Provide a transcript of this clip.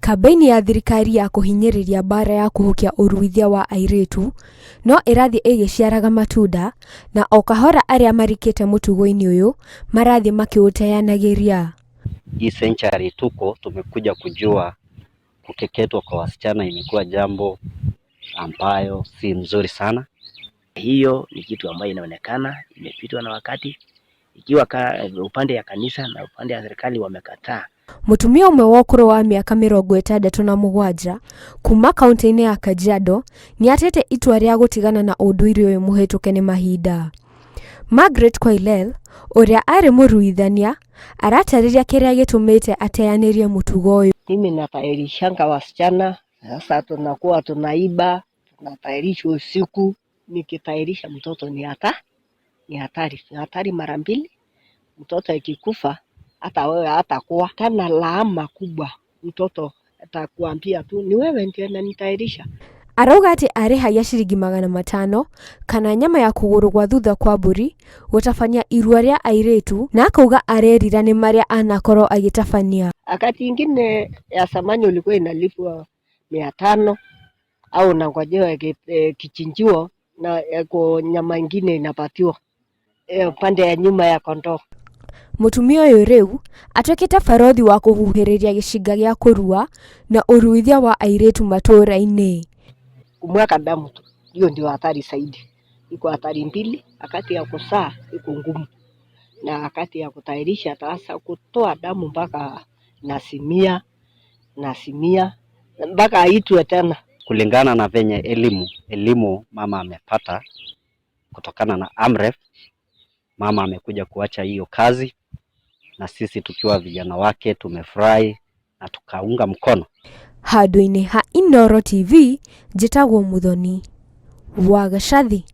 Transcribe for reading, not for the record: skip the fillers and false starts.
Kampeni ya thirikari ya kuhinyĩrĩria bara ya kũhukia ũruithia wa airĩtu no ĩrathiĩ ĩgĩciaraga matunda, na o kahora arĩa marikĩte mũtugo-inĩ ũyũ marathiĩ makiũteanagĩria. Hii century tumekuja kujua kukeketwa kwa wasichana imekuwa jambo ambayo si nzuri sana. Hiyo ni kitu ambayo inaonekana imepitwa na wakati, ikiwa upande ya kanisa na upande ya serikali wamekataa. Mutumia umwe wa ũkũrũ wa mĩaka 67 kuma kaunti-inĩ ya Kajiado nĩatete itua rĩa gũtigana na ũndũire ũyũ mũhetũke nĩ mahinda. Margaret Koilel, ũrĩa arĩ mũruithania, aratarĩria kĩrĩa gĩtũmĩte ateanĩrie mũtugo ũyũ. Mimi natairishanga wasichana, sasa tunakuwa tunaiba, tunatairisha usiku. Nikitairisha mtoto ni hatari mara mbili. Mtoto ikikufa hata wewe hatakuwa kana laama kubwa. Mtoto atakuambia tu ni wewe ndiye unanitairisha. Arauga atĩ arĩhagia ciringi 500 kana nyama ya kũgũrũ gwa thutha kwa mbũri gũtabania irua rĩa airĩtu, na akauga arerira nĩ marĩa anakorwo agĩtabania. Wakati ingine ya samani ulikuwa inalipwa 500 au nangojewa kichinjio na kwa nyama ingine inapatiwa pande ya nyuma ya kondoo. Mutumia ũyũ rĩu atuĩkĩte barothi wa kũhuhĩrĩria gĩcinga gĩa kũrua na ũruithia wa airĩtu matũũra-inĩ. Kumwaga damu tu hiyo ndio hatari zaidi. Iko hatari mbili, wakati ya kuzaa iko ngumu, na wakati ya kutairisha sasa kutoa damu mpaka nasimia mpaka aitwe tena. Kulingana na venye elimu mama amepata kutokana na AMREF, mama amekuja kuacha hiyo kazi, na sisi tukiwa vijana wake tumefurahi na tukaunga mkono. Handũ-inĩ ha Inooro TV, njĩtagwo Muthoni wa Gacathi.